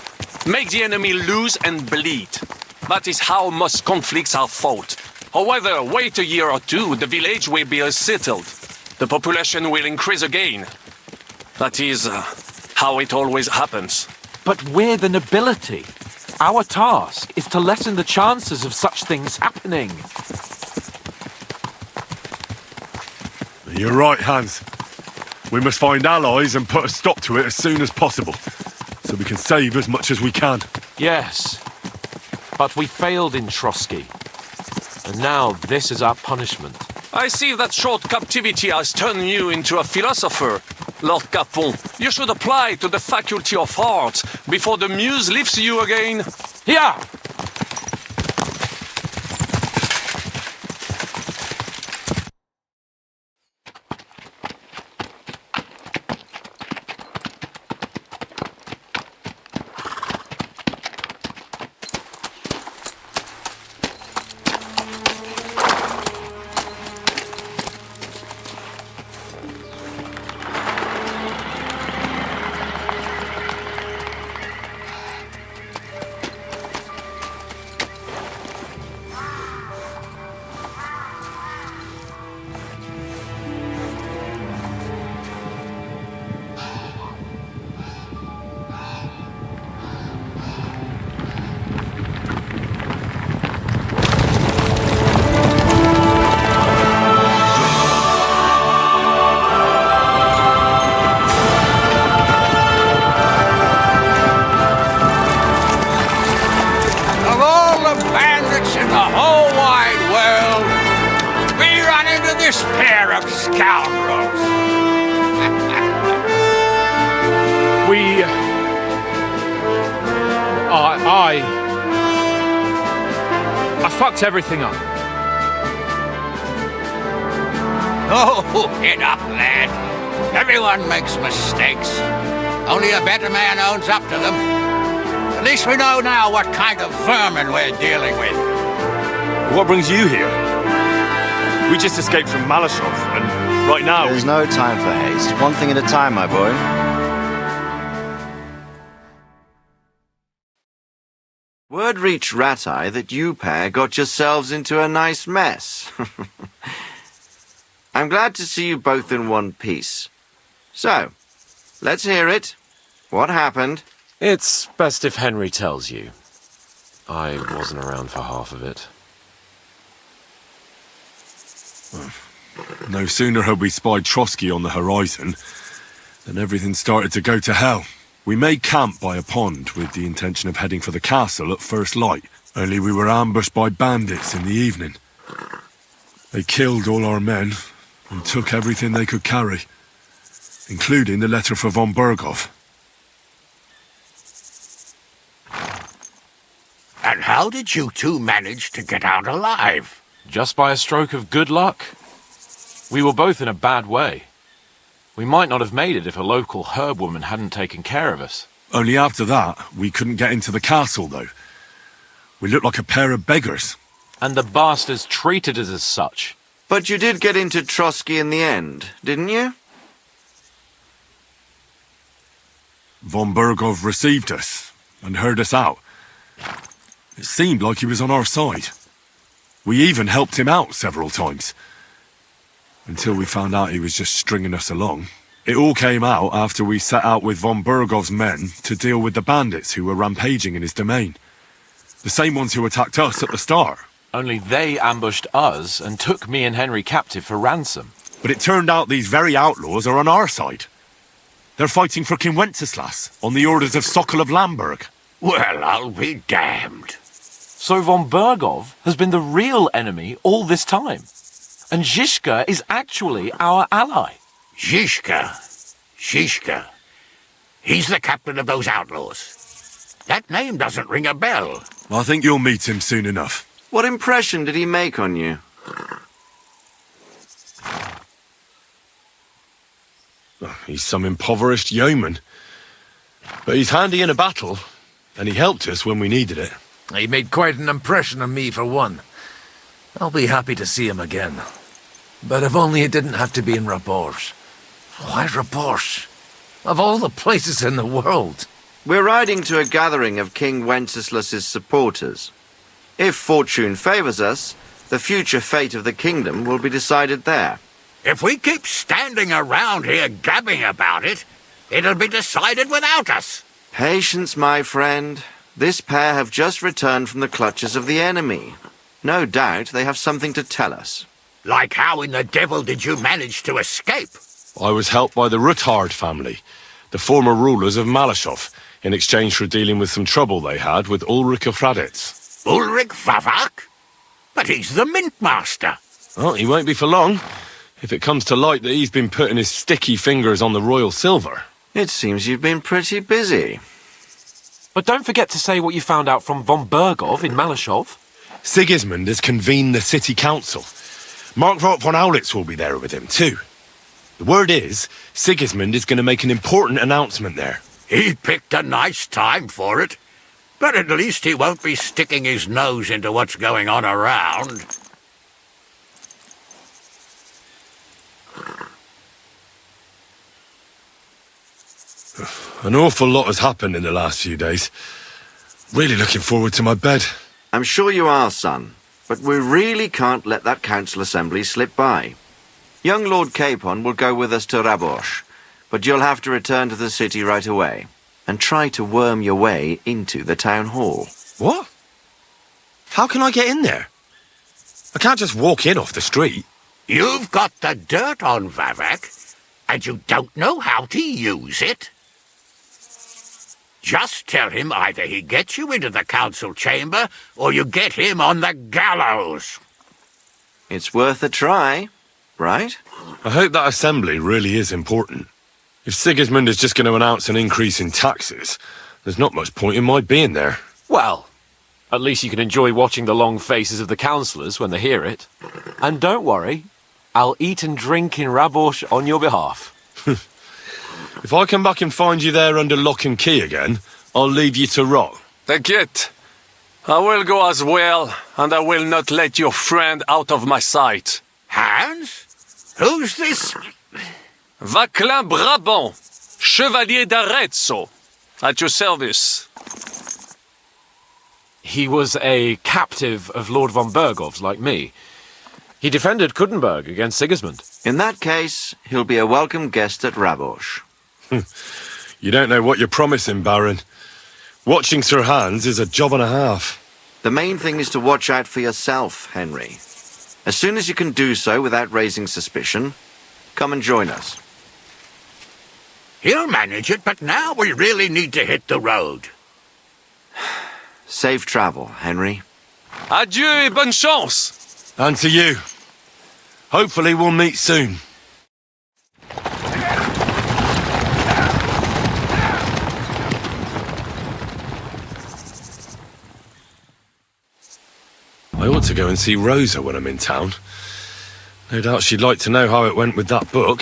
make the enemy lose and bleed. That is how most conflicts are fought. However, wait a year or two, the village will be settled. The population will increase again. That is how it always happens. But we're the nobility. Our task is to lessen the chances of such things happening. You're right, Hans. We must find allies and put a stop to it as soon as possible, so we can save as much as we can. Yes, but we failed in Trotsky. And now this is our punishment. I see that short captivity has turned you into a philosopher, Lord Capon. You should apply to the Faculty of Arts before the muse lifts you again. Here! This pair of scoundrels! I fucked everything up. Oh, get up, lad. Everyone makes mistakes. Only a better man owns up to them. At least we know now what kind of vermin we're dealing with. What brings you here? We just escaped from Malashov, and right now... There's no time for haste. One thing at a time, my boy. Word reached Rat-Eye that you pair got yourselves into a nice mess. I'm glad to see you both in one piece. So, let's hear it. What happened? It's best if Henry tells you. I wasn't around for half of it. No sooner had we spied Trotsky on the horizon than everything started to go to hell. We made camp by a pond with the intention of heading for the castle at first light, only we were ambushed by bandits in the evening. They killed all our men and took everything they could carry, including the letter for von Berghoff. And how did you two manage to get out alive? Just by a stroke of good luck. We were both in a bad way. We might not have made it if a local herb woman hadn't taken care of us. Only after that, we couldn't get into the castle, though. We looked like a pair of beggars. And the bastards treated us as such. But you did get into Trotsky in the end, didn't you? Von Berghoff received us and heard us out. It seemed like he was on our side. We even helped him out several times. Until we found out he was just stringing us along. It all came out after we set out with von Berghoff's men to deal with the bandits who were rampaging in his domain. The same ones who attacked us at the start. Only they ambushed us and took me and Henry captive for ransom. But it turned out these very outlaws are on our side. They're fighting for King Wenceslas on the orders of Sokol of Lamberg. Well, I'll be damned. So von Berghoff has been the real enemy all this time. And Zizka is actually our ally. Zizka? He's the captain of those outlaws. That name doesn't ring a bell. I think you'll meet him soon enough. What impression did he make on you? He's some impoverished yeoman. But he's handy in a battle, and he helped us when we needed it. He made quite an impression on me, for one. I'll be happy to see him again. But if only it didn't have to be in Rapors. Why Rapors? Of all the places in the world. We're riding to a gathering of King Wenceslas's supporters. If fortune favors us, the future fate of the kingdom will be decided there. If we keep standing around here gabbing about it, it'll be decided without us. Patience, my friend. This pair have just returned from the clutches of the enemy. No doubt they have something to tell us. Like how in the devil did you manage to escape? I was helped by the Ruthard family, the former rulers of Malashov, in exchange for dealing with some trouble they had with Ulrich of Raditz. Ulrich Vavak? But he's the mint master. Well, he won't be for long, if it comes to light that he's been putting his sticky fingers on the royal silver. It seems you've been pretty busy. But don't forget to say what you found out from von Berghoff in Malashov. Sigismund has convened the city council. Markvart von Aulitz will be there with him, too. The word is, Sigismund is going to make an important announcement there. He picked a nice time for it. But at least he won't be sticking his nose into what's going on around. An awful lot has happened in the last few days. Really looking forward to my bed. I'm sure you are, son. But we really can't let that council assembly slip by. Young Lord Capon will go with us to Rabosh, but you'll have to return to the city right away and try to worm your way into the town hall. What? How can I get in there? I can't just walk in off the street. You've got the dirt on Vavak, and you don't know how to use it? Just tell him either he gets you into the council chamber, or you get him on the gallows. It's worth a try. right? I hope that assembly really is important. If Sigismund is just going to announce an increase in taxes, there's not much point in my being there. Well, at least you can enjoy watching the long faces of the councillors when they hear it. And don't worry, I'll eat and drink in Rabosh on your behalf. If I come back and find you there under lock and key again, I'll leave you to rot. Take I will go as well, and I will not let your friend out of my sight. Hans? Who's this? Vaclin Brabant, Chevalier d'Arezzo, at your service. He was a captive of Lord von Bergov's, like me. He defended Kuddenberg against Sigismund. In that case, he'll be a welcome guest at Rabosh. You don't know what you're promising, Baron. Watching Sir Hans is a job and a half. The main thing is to watch out for yourself, Henry. As soon as you can do so without raising suspicion, come and join us. He'll manage it, but now we really need to hit the road. Safe travel, Henry. Adieu et bonne chance. And to you. Hopefully we'll meet soon. I ought to go and see Rosa when I'm in town. No doubt she'd like to know how it went with that book.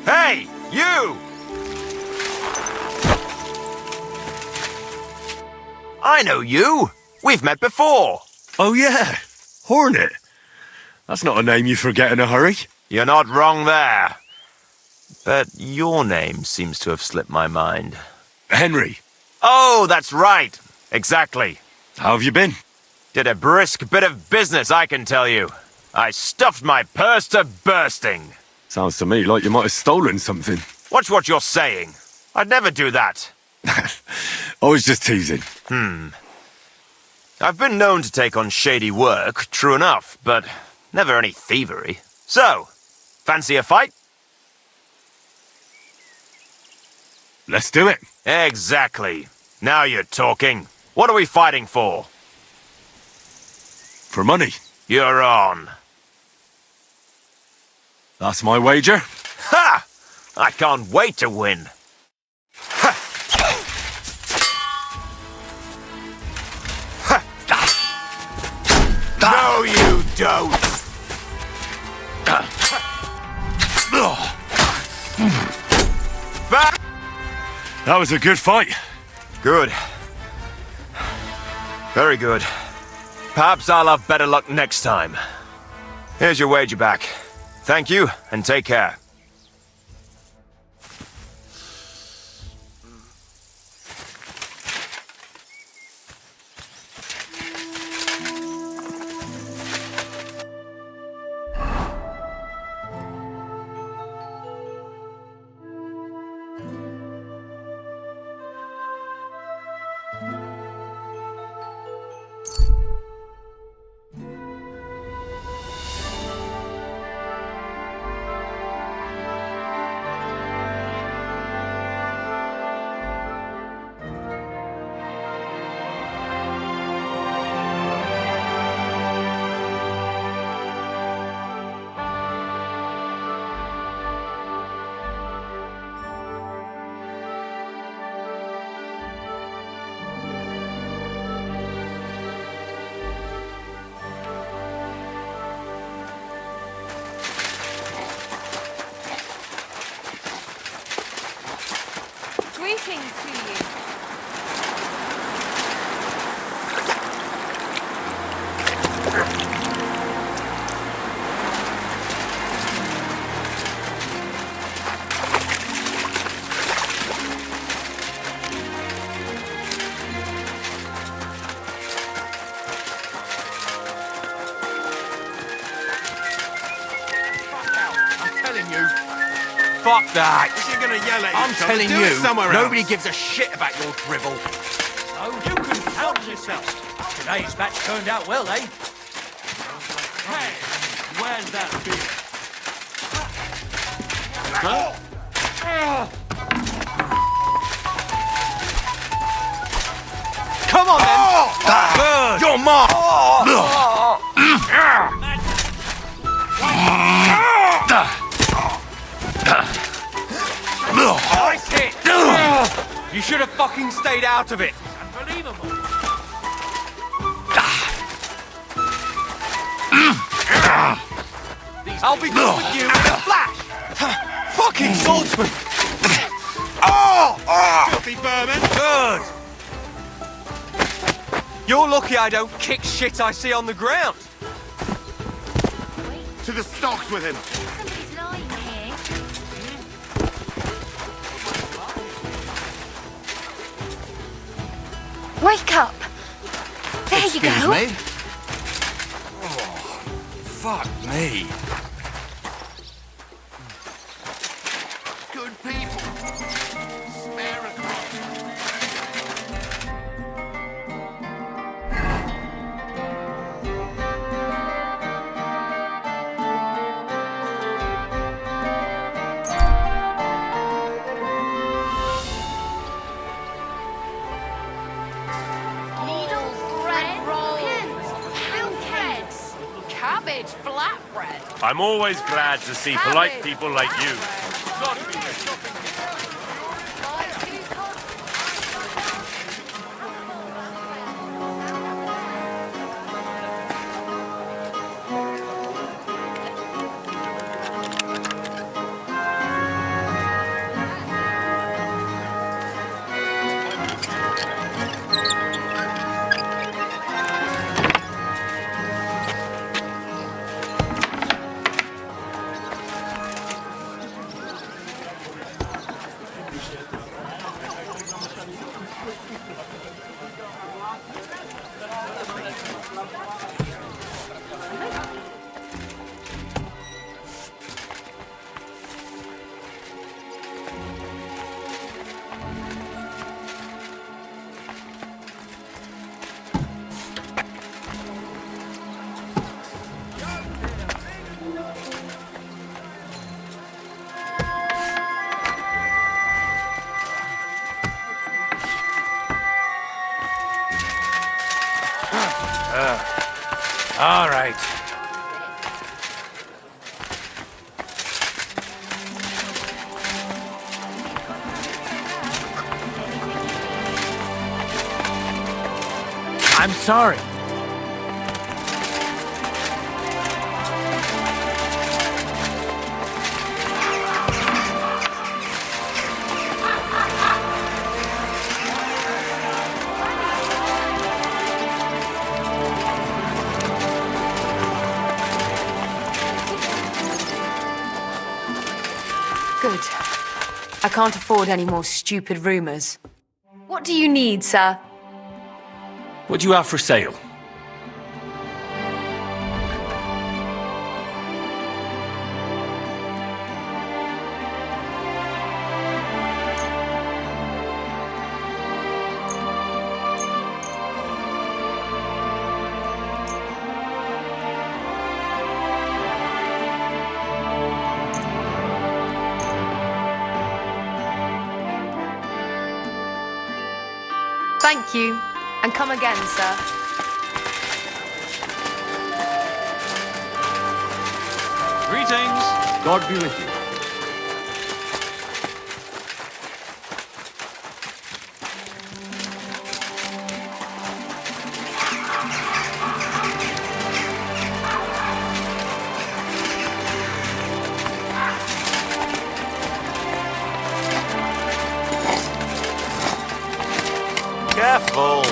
Hey, you! I know you. We've met before. Oh yeah, Hornet. That's not a name you forget in a hurry. You're not wrong there. But your name seems to have slipped my mind. Henry. Oh, that's right. Exactly. How have you been? Did a brisk bit of business, I can tell you. I stuffed my purse to bursting. Sounds to me like you might have stolen something. Watch what you're saying. I'd never do that. I was just teasing. I've been known to take on shady work, true enough, but never any thievery. So, fancy a fight? Let's do it. Exactly. Now you're talking. What are we fighting for? For money. You're on. That's my wager. Ha! I can't wait to win. Ha! Ha! No, you don't. That was a good fight. Good. Very good. Perhaps I'll have better luck next time. Here's your wager back. Thank you, and take care. you. Fuck that. If you're gonna yell at I'm each other, telling do you, it somewhere nobody else. gives a shit about your drivel. So you can help yourself. Today's batch turned out well, eh? Hey, where's that beer? Huh? Come on, then. Good. Your mark. Nice hit. You should have fucking stayed out of it. Unbelievable. I'll be good with you in a flash. Fucking swordsman. Filthy vermin. Good. You're lucky I don't kick shit I see on the ground. To the stocks with him. Somebody's lying here. Wake up! There you go. Me? Fuck me. Good people. Spare a crop. Needles, bread rolls, pancakes, cabbage flatbread. I'm always glad to see polite people like you. All right. I'm sorry. Good. I can't afford any more stupid rumors. What do you need, sir? What do you have for sale? Thank you. And come again, sir. Greetings. God be with you. Careful.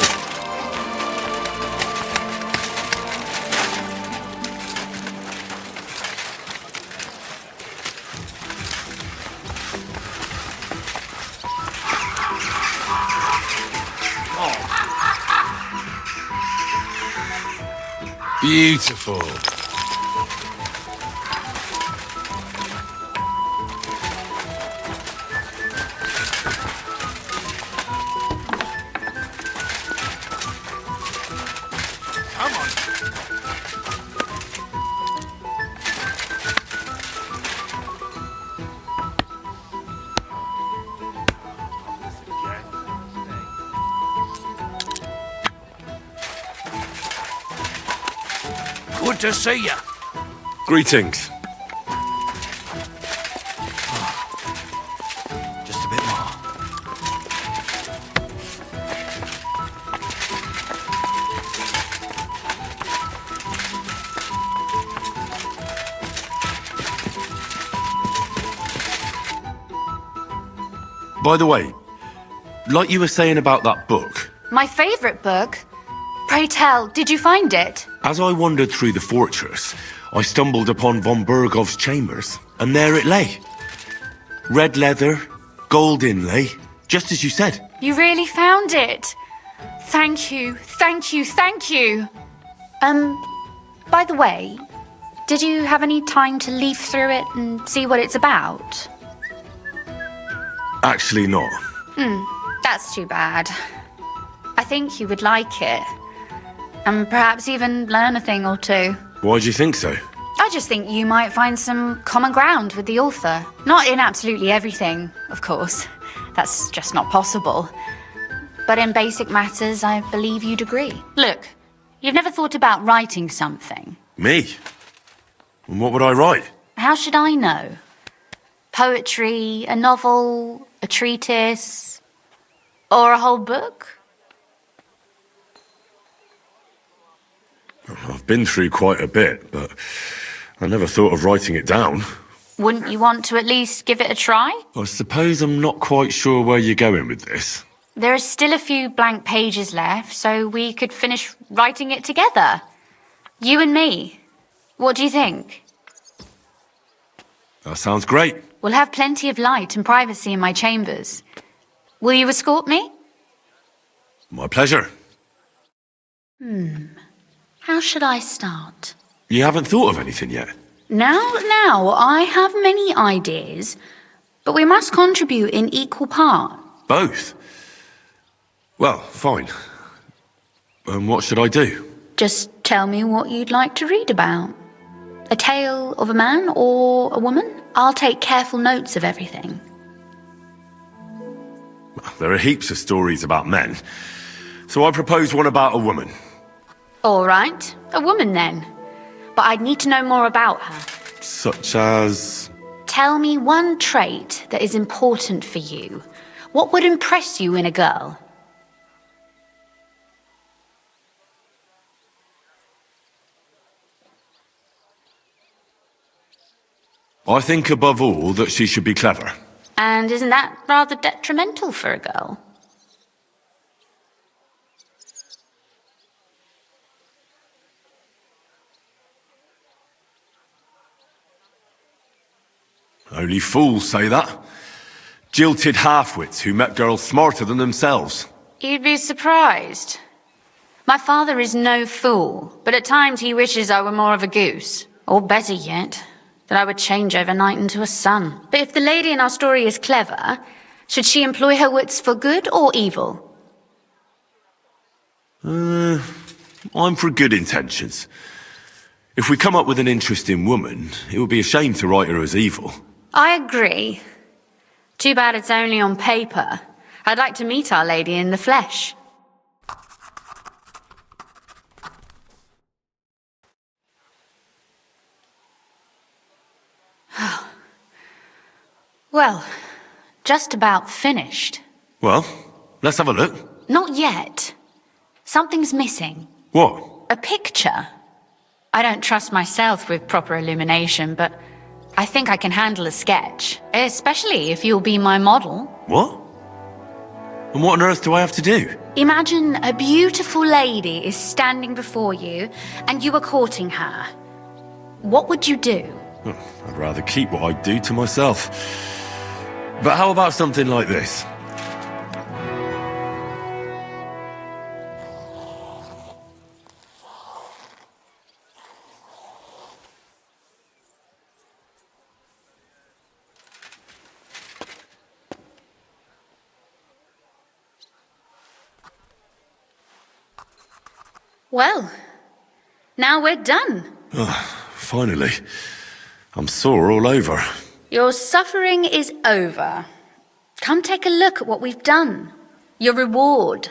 Beautiful. Good to see you. Greetings. Just a bit more. By the way, like you were saying about that book, My favourite book? Pray tell, did you find it? as I wandered through the fortress, I stumbled upon von Bergov's chambers, and there it lay. Red leather, gold inlay, just as you said. You really found it? Thank you, thank you, thank you. By the way, did you have any time to leaf through it and see what it's about? Actually not. That's too bad. I think you would like it. And perhaps even learn a thing or two. Why do you think so? I just think you might find some common ground with the author. Not in absolutely everything, of course. That's just not possible. But in basic matters, I believe you'd agree. Look, you've never thought about writing something. Me? And what would I write? How should I know? Poetry, a novel, a treatise, or a whole book? I've been through quite a bit, but I never thought of writing it down. Wouldn't you want to at least give it a try? I suppose I'm not quite sure where you're going with this. There are still a few blank pages left, so we could finish writing it together. You and me. What do you think? That sounds great. We'll have plenty of light and privacy in my chambers. Will you escort me? My pleasure. How should I start? You haven't thought of anything yet? Now, I have many ideas, but we must contribute in equal part. Both? Well, fine. And what should I do? Just tell me what you'd like to read about. A tale of a man or a woman? I'll take careful notes of everything. There are heaps of stories about men, so I propose one about a woman. All right, a woman then. But I'd need to know more about her. Such as... Tell me one trait that is important for you. What would impress you in a girl? I think above all that she should be clever. And isn't that rather detrimental for a girl? Only fools say that. Jilted half-wits who met girls smarter than themselves. You'd be surprised. My father is no fool, but at times he wishes I were more of a goose. Or better yet, that I would change overnight into a sun. But if the lady in our story is clever, should she employ her wits for good or evil? I'm for good intentions. If we come up with an interesting woman, it would be a shame to write her as evil. I agree. Too bad it's only on paper. I'd like to meet our lady in the flesh. Well, just about finished. Well, let's have a look. Not yet. Something's missing. What? A picture. I don't trust myself with proper illumination, but I think I can handle a sketch. Especially if you'll be my model. What? And what on earth do I have to do? Imagine a beautiful lady is standing before you, and you are courting her. What would you do? I'd rather keep what I do to myself. But how about something like this? Well, now we're done. Finally. I'm sore all over. Your suffering is over. Come take a look at what we've done. Your reward.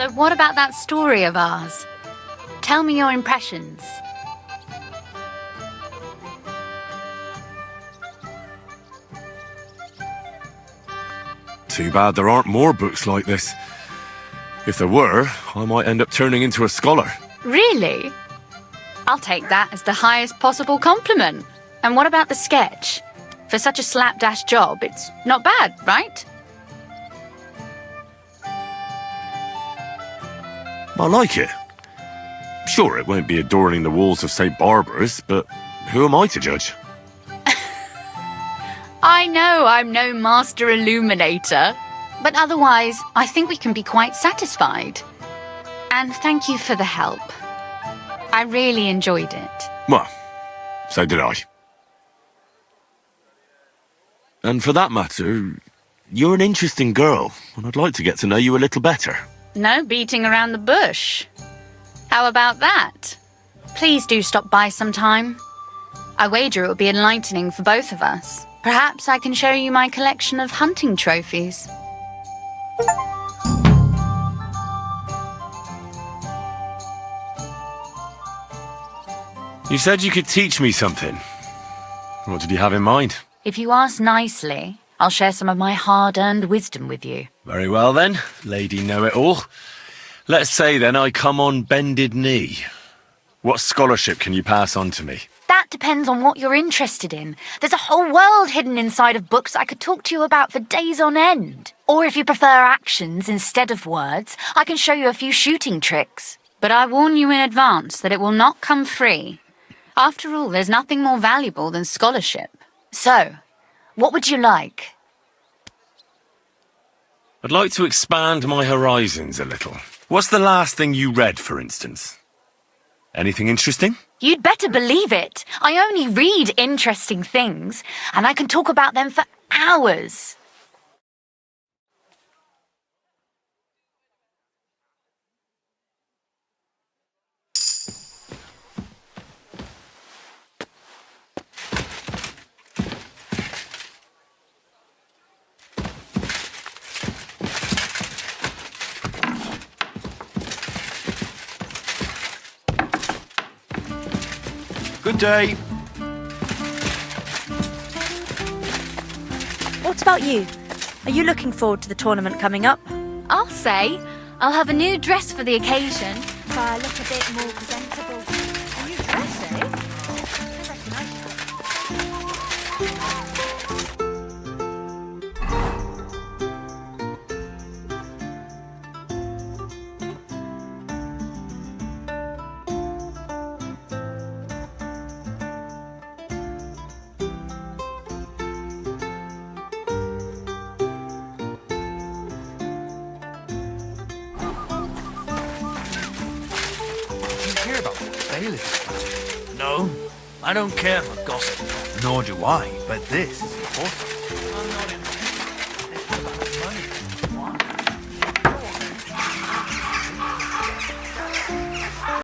So what about that story of ours? Tell me your impressions. Too bad there aren't more books like this. If there were, I might end up turning into a scholar. Really? I'll take that as the highest possible compliment. And what about the sketch? For such a slapdash job, it's not bad, right? I like it. Sure, it won't be adorning the walls of St. Barbara's, but who am I to judge? I know I'm no master illuminator, but otherwise, I think we can be quite satisfied. And thank you for the help. I really enjoyed it. Well, so did I. And for that matter, you're an interesting girl, and I'd like to get to know you a little better. No beating around the bush. How about that? Please do stop by sometime. I wager it will be enlightening for both of us. Perhaps I can show you my collection of hunting trophies. You said you could teach me something. What did you have in mind? If you ask nicely, I'll share some of my hard-earned wisdom with you. Very well then, Lady Know-It-All. Let's say then I come on bended knee. What scholarship can you pass on to me? That depends on what you're interested in. There's a whole world hidden inside of books I could talk to you about for days on end. Or if you prefer actions instead of words, I can show you a few shooting tricks. But I warn you in advance that it will not come free. After all, there's nothing more valuable than scholarship. So, what would you like? I'd like to expand my horizons a little. What's the last thing you read, for instance? Anything interesting? You'd better believe it. I only read interesting things, and I can talk about them for hours. Good day. What about you? Are you looking forward to the tournament coming up? I'll say. I'll have a new dress for the occasion, so I look a bit more presentable. A new dress, eh? I recognise No, I don't care for gossip. Nor do I, but this is important.